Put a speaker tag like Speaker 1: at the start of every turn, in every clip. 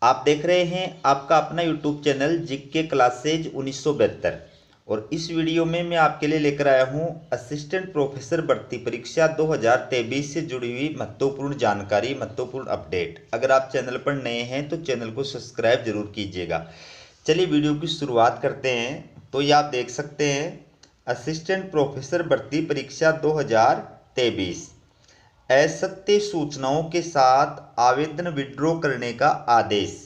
Speaker 1: आप देख रहे हैं आपका अपना यूट्यूब चैनल जीके क्लासेज 1972 और इस वीडियो में मैं आपके लिए लेकर आया हूं असिस्टेंट प्रोफेसर भर्ती परीक्षा 2023 से जुड़ी हुई महत्वपूर्ण जानकारी, महत्वपूर्ण अपडेट। अगर आप चैनल पर नए हैं तो चैनल को सब्सक्राइब जरूर कीजिएगा। चलिए वीडियो की शुरुआत करते हैं। तो ये आप देख सकते हैं असिस्टेंट प्रोफेसर भर्ती परीक्षा 2023 असत्य सूचनाओं के साथ आवेदन विड्रॉ करने का आदेश।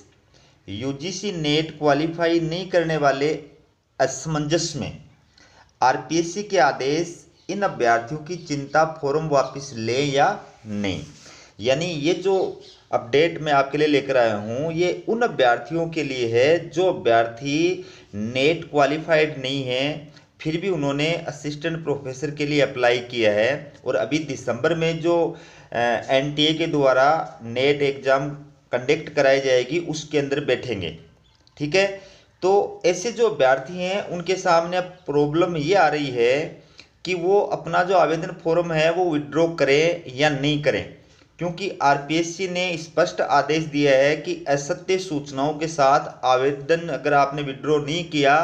Speaker 1: यूजीसी नेट क्वालिफाई नहीं करने वाले असमंजस में आरपीएससी के आदेश, इन अभ्यर्थियों की चिंता, फॉर्म वापस लें या नहीं। यानी ये जो अपडेट मैं आपके लिए लेकर आया हूँ ये उन अभ्यर्थियों के लिए है जो अभ्यर्थी नेट क्वालिफाइड नहीं है, फिर भी उन्होंने असिस्टेंट प्रोफेसर के लिए अप्लाई किया है और अभी दिसंबर में जो एनटीए के द्वारा नेट एग्ज़ाम कंडक्ट कराई जाएगी उसके अंदर बैठेंगे। ठीक है, तो ऐसे जो अभ्यर्थी हैं उनके सामने अब प्रॉब्लम ये आ रही है कि वो अपना जो आवेदन फॉर्म है वो विड्रॉ करें या नहीं करें, क्योंकि आरपीएससी ने स्पष्ट आदेश दिया है कि असत्य सूचनाओं के साथ आवेदन अगर आपने विड्रॉ नहीं किया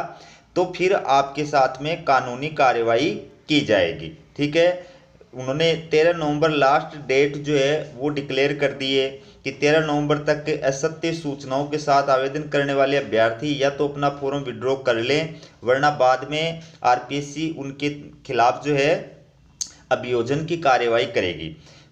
Speaker 1: तो फिर आपके साथ में कानूनी कार्रवाई की जाएगी। ठीक है, उन्होंने 13 नवंबर लास्ट डेट जो है वो डिक्लेयर कर दी है कि 13 नवंबर तक असत्य सूचनाओं के साथ आवेदन करने वाले अभ्यर्थी या तो अपना फॉर्म विड्रॉ कर लें, वरना बाद में आरपीएससी उनके खिलाफ जो है अभियोजन की कार्रवाई करेगी।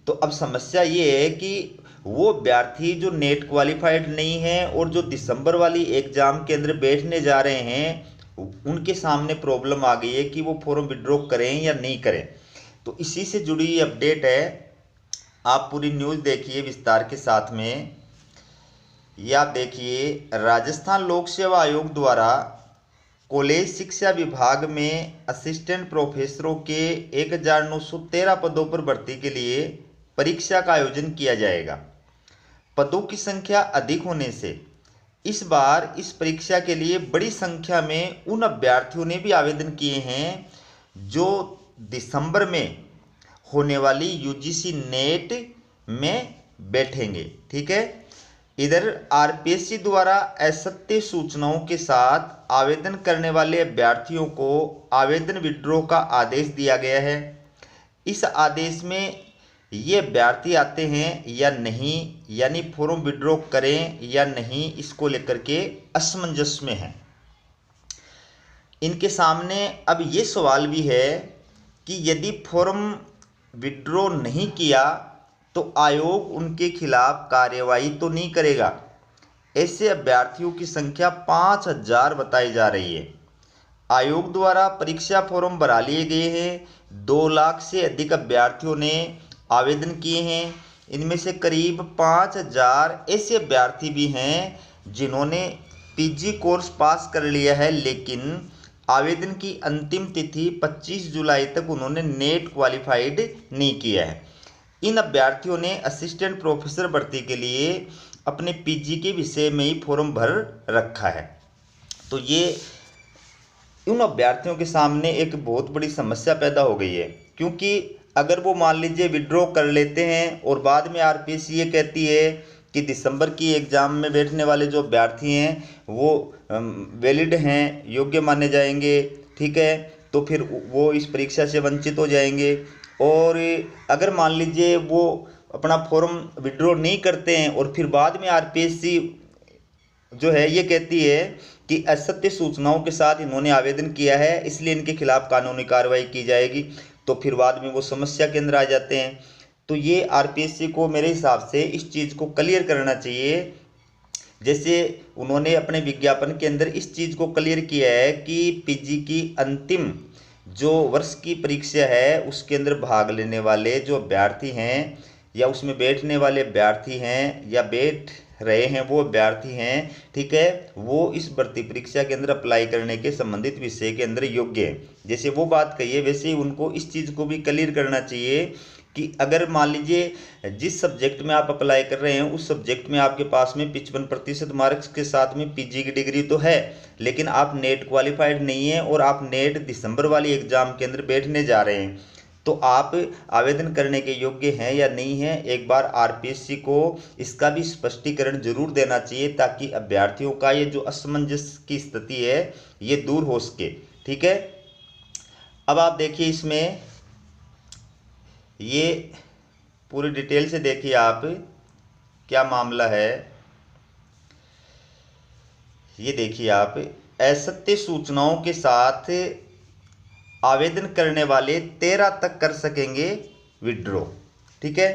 Speaker 1: तो अब समस्या ये है कि वो अभ्यर्थी जो नेट क्वालिफाइड नहीं है और जो दिसंबर वाली एग्जाम के अंदर बैठने जा रहे हैं उनके सामने प्रॉब्लम आ गई है कि वो फॉर्म विड्रॉ करें या नहीं करें। तो इसी से जुड़ी अपडेट है, आप पूरी न्यूज़ देखिए विस्तार के साथ में। ये आप देखिए, राजस्थान लोक सेवा आयोग द्वारा कॉलेज शिक्षा विभाग में असिस्टेंट प्रोफेसरों के 1913 पदों पर भर्ती के लिए परीक्षा का आयोजन किया जाएगा। पदों की संख्या अधिक होने से इस बार इस परीक्षा के लिए बड़ी संख्या में उन अभ्यर्थियों ने भी आवेदन किए हैं जो दिसंबर में होने वाली यूजीसी नेट में बैठेंगे। ठीक है, इधर आरपीएससी द्वारा असत्य सूचनाओं के साथ आवेदन करने वाले अभ्यर्थियों को आवेदन विड्रॉ का आदेश दिया गया है। इस आदेश में ये अभ्यर्थी आते हैं या नहीं, यानी फॉर्म विड्रॉ करें या नहीं, इसको लेकर के असमंजस में हैं। इनके सामने अब ये सवाल भी है कि यदि फॉर्म विड्रॉ नहीं किया तो आयोग उनके खिलाफ कार्रवाई तो नहीं करेगा। ऐसे अभ्यर्थियों की संख्या 5000 बताई जा रही है। आयोग द्वारा परीक्षा फॉर्म भरा लिए गए हैं। 2 लाख से अधिक अभ्यर्थियों ने आवेदन किए हैं। इनमें से करीब 5000 ऐसे अभ्यर्थी भी हैं जिन्होंने पीजी कोर्स पास कर लिया है, लेकिन आवेदन की अंतिम तिथि 25 जुलाई तक उन्होंने नेट क्वालिफाइड नहीं किया है। इन अभ्यर्थियों ने असिस्टेंट प्रोफेसर भर्ती के लिए अपने पीजी के विषय में ही फॉर्म भर रखा है। तो ये उन अभ्यर्थियों के सामने एक बहुत बड़ी समस्या पैदा हो गई है, क्योंकि अगर वो मान लीजिए विड्रॉ कर लेते हैं और बाद में आरपीएससी ये कहती है कि दिसंबर की एग्ज़ाम में बैठने वाले जो अभ्यर्थी हैं वो वैलिड हैं, योग्य माने जाएंगे। ठीक है, तो फिर वो इस परीक्षा से वंचित हो जाएंगे। और अगर मान लीजिए वो अपना फॉर्म विड्रॉ नहीं करते हैं और फिर बाद में आरपीएससी जो है ये कहती है कि असत्य सूचनाओं के साथ इन्होंने आवेदन किया है इसलिए इनके खिलाफ कानूनी कार्रवाई की जाएगी, तो फिर बाद में वो समस्या के अंदर आ जाते हैं। तो ये आरपीएससी को मेरे हिसाब से इस चीज़ को क्लियर करना चाहिए। जैसे उन्होंने अपने विज्ञापन के अंदर इस चीज़ को क्लियर किया है कि पीजी की अंतिम जो वर्ष की परीक्षा है उसके अंदर भाग लेने वाले जो अभ्यर्थी हैं या उसमें बैठने वाले अभ्यर्थी हैं या बैठ रहे हैं वो अभ्यर्थी हैं, ठीक है, वो इस भर्ती परीक्षा के अंदर अप्लाई करने के संबंधित विषय के अंदर योग्य है। जैसे वो बात कही है वैसे ही उनको इस चीज़ को भी क्लियर करना चाहिए कि अगर मान लीजिए जिस सब्जेक्ट में आप अप्लाई कर रहे हैं उस सब्जेक्ट में आपके पास में 55% मार्क्स के साथ में पीजी की डिग्री तो है, लेकिन आप नेट क्वालिफाइड नहीं है और आप नेट दिसंबर वाली एग्ज़ाम के अंदर बैठने जा रहे हैं, तो आप आवेदन करने के योग्य हैं या नहीं हैं, एक बार आरपीएससी को इसका भी स्पष्टीकरण जरूर देना चाहिए, ताकि अभ्यर्थियों का ये जो असमंजस की स्थिति है ये दूर हो सके। ठीक है, अब आप देखिए इसमें ये पूरी डिटेल से देखिए आप क्या मामला है। ये देखिए आप, असत्य सूचनाओं के साथ आवेदन करने वाले 13 तक कर सकेंगे विड्रॉ। ठीक है,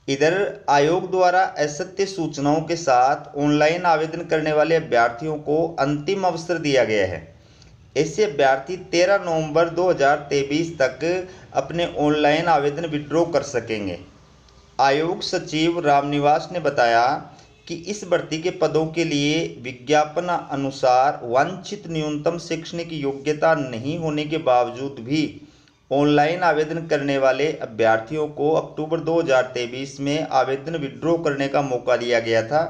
Speaker 1: इधर आयोग द्वारा असत्य सूचनाओं के साथ ऑनलाइन आवेदन करने वाले अभ्यर्थियों को अंतिम अवसर दिया गया है। ऐसे अभ्यर्थी 13 नवंबर 2023 तक अपने ऑनलाइन आवेदन विड्रॉ कर सकेंगे। आयोग सचिव रामनिवास ने बताया कि इस भर्ती के पदों के लिए विज्ञापन अनुसार वांछित न्यूनतम शैक्षणिक योग्यता नहीं होने के बावजूद भी ऑनलाइन आवेदन करने वाले अभ्यर्थियों को अक्टूबर 2023 में आवेदन विड्रॉ करने का मौका दिया गया था।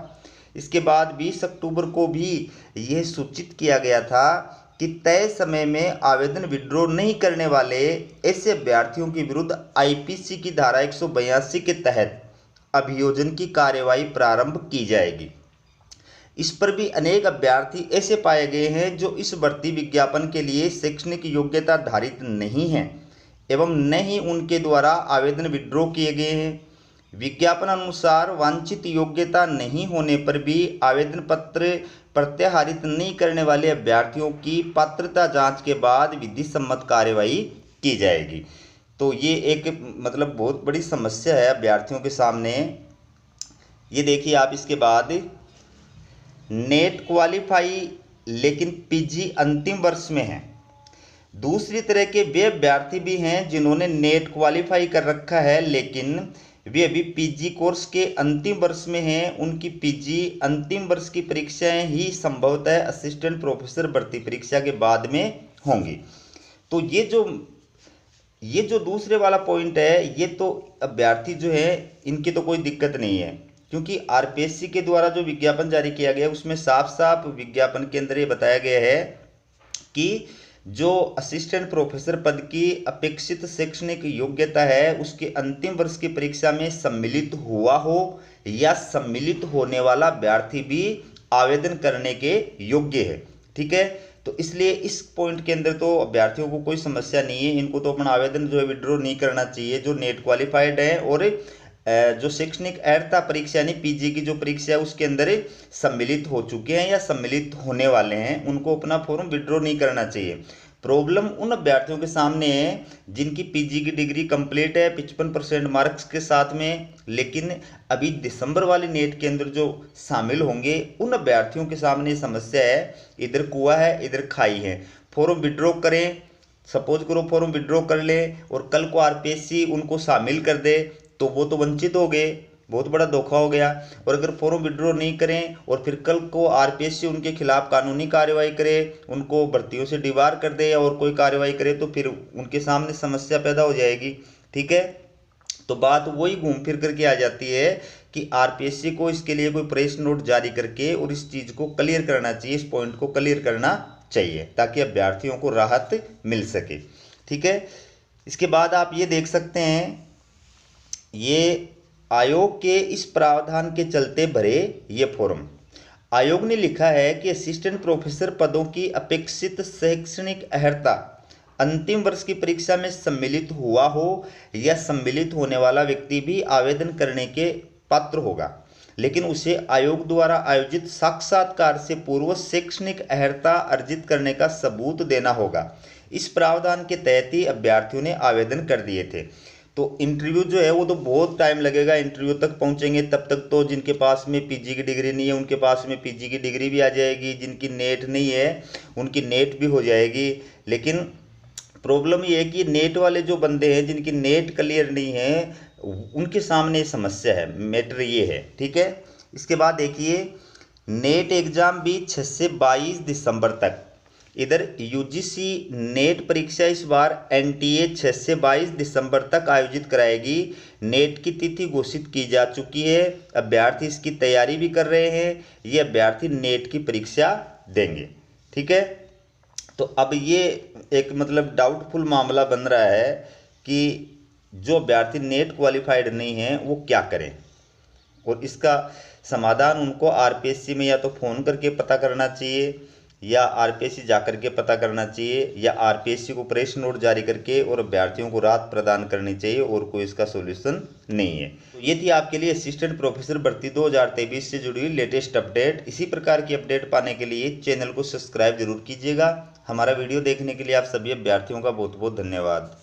Speaker 1: इसके बाद 20 अक्टूबर को भी यह सूचित किया गया था कि तय समय में आवेदन विड्रॉ नहीं करने वाले ऐसे अभ्यर्थियों के विरुद्ध आईपीसी की धारा 182 के तहत अभियोजन की कार्यवाही प्रारंभ की जाएगी। इस पर भी अनेक अभ्यर्थी ऐसे पाए गए हैं जो इस भर्ती विज्ञापन के लिए शैक्षणिक योग्यता धारित नहीं है एवं न ही उनके द्वारा आवेदन विड्रॉ किए गए हैं। विज्ञापन अनुसार वांछित योग्यता नहीं होने पर भी आवेदन पत्र प्रत्याहरित नहीं करने वाले अभ्यर्थियों की पात्रता जांच के बाद विधि सम्मत कार्यवाही की जाएगी। तो ये एक मतलब बहुत बड़ी समस्या है अभ्यर्थियों के सामने। ये देखिए आप, इसके बाद नेट क्वालिफाई लेकिन पीजी अंतिम वर्ष में है। दूसरी तरह के वे अभ्यर्थी भी हैं जिन्होंने नेट क्वालिफाई कर रखा है लेकिन वे अभी पीजी कोर्स के अंतिम वर्ष में हैं। उनकी पीजी अंतिम वर्ष की परीक्षाएं ही संभवतः असिस्टेंट प्रोफेसर भर्ती परीक्षा के बाद में होंगी। तो ये जो दूसरे वाला पॉइंट है, ये तो अभ्यर्थी जो है इनकी तो कोई दिक्कत नहीं है, क्योंकि आरपीएससी के द्वारा जो विज्ञापन जारी किया गया उसमें साफ साफ विज्ञापन के अंदर ये बताया गया है कि जो असिस्टेंट प्रोफेसर पद की अपेक्षित शैक्षणिक योग्यता है उसके अंतिम वर्ष की परीक्षा में सम्मिलित हुआ हो या सम्मिलित होने वाला अभ्यर्थी भी आवेदन करने के योग्य है। ठीक है, तो इसलिए इस पॉइंट के अंदर तो अभ्यर्थियों को कोई समस्या नहीं है, इनको तो अपना आवेदन जो है विड्रॉ नहीं करना चाहिए। जो नेट क्वालिफाइड है और जो शैक्षणिक अर्हता परीक्षा यानी पीजी की जो परीक्षा है उसके अंदर सम्मिलित हो चुके हैं या सम्मिलित होने वाले हैं, उनको अपना फॉर्म विड्रॉ नहीं करना चाहिए। प्रॉब्लम उन अभ्यर्थियों के सामने है जिनकी पीजी की डिग्री कंप्लीट है 55% मार्क्स के साथ में, लेकिन अभी दिसंबर वाली नेट के अंदर जो शामिल होंगे उन अभ्यर्थियों के सामने समस्या है, इधर कुआं है इधर खाई है। फॉर्म विड्रॉ करें, सपोज करो फॉर्म विड्रॉ कर लें और कल को आरपीएससी उनको शामिल कर दे तो वो तो वंचित हो गए, बहुत बड़ा धोखा हो गया। और अगर फॉर्म विड्रॉ नहीं करें और फिर कल को आरपीएससी उनके खिलाफ कानूनी कार्रवाई करे, उनको भर्तियों से डिबार कर दे या और कोई कार्रवाई करे तो फिर उनके सामने समस्या पैदा हो जाएगी। ठीक है, तो बात वही घूम फिर करके आ जाती है कि आरपीएससी को इसके लिए कोई प्रेस नोट जारी करके और इस चीज़ को क्लियर करना चाहिए, इस पॉइंट को क्लियर करना चाहिए ताकि अभ्यर्थियों को राहत मिल सके। ठीक है, इसके बाद आप ये देख सकते हैं, ये आयोग के इस प्रावधान के चलते भरे ये फॉर्म। आयोग ने लिखा है कि असिस्टेंट प्रोफेसर पदों की अपेक्षित शैक्षणिक अर्हता अंतिम वर्ष की परीक्षा में सम्मिलित हुआ हो या सम्मिलित होने वाला व्यक्ति भी आवेदन करने के पात्र होगा, लेकिन उसे आयोग द्वारा आयोजित साक्षात्कार से पूर्व शैक्षणिक अर्हता अर्जित करने का सबूत देना होगा। इस प्रावधान के तहत ही अभ्यर्थियों ने आवेदन कर दिए थे। तो इंटरव्यू जो है वो तो बहुत टाइम लगेगा, इंटरव्यू तक पहुंचेंगे तब तक तो जिनके पास में पीजी की डिग्री नहीं है उनके पास में पीजी की डिग्री भी आ जाएगी, जिनकी नेट नहीं है उनकी नेट भी हो जाएगी। लेकिन प्रॉब्लम ये है कि नेट वाले जो बंदे हैं जिनकी नेट क्लियर नहीं है उनके सामने समस्या है, मैटर ये है। ठीक है, इसके बाद देखिए नेट एग्ज़ाम भी 6 से 22 दिसंबर तक। इधर यूजीसी नेट परीक्षा इस बार एनटीए 6 से 22 दिसंबर तक आयोजित कराएगी। नेट की तिथि घोषित की जा चुकी है, अभ्यर्थी इसकी तैयारी भी कर रहे हैं, ये अभ्यर्थी नेट की परीक्षा देंगे। ठीक है, तो अब ये एक मतलब डाउटफुल मामला बन रहा है कि जो अभ्यर्थी नेट क्वालिफाइड नहीं है वो क्या करें, और इसका समाधान उनको आरपीएससी में या तो फ़ोन करके पता करना चाहिए या आरपीएससी जा करके पता करना चाहिए या आरपीएससी को प्रेस नोट जारी करके और अभ्यर्थियों को राहत प्रदान करनी चाहिए, और कोई इसका सॉल्यूशन नहीं है। तो ये थी आपके लिए असिस्टेंट प्रोफेसर भर्ती 2023 से जुड़ी हुई लेटेस्ट अपडेट। इसी प्रकार की अपडेट पाने के लिए चैनल को सब्सक्राइब जरूर कीजिएगा। हमारा वीडियो देखने के लिए आप सभी अभ्यर्थियों का बहुत बहुत धन्यवाद।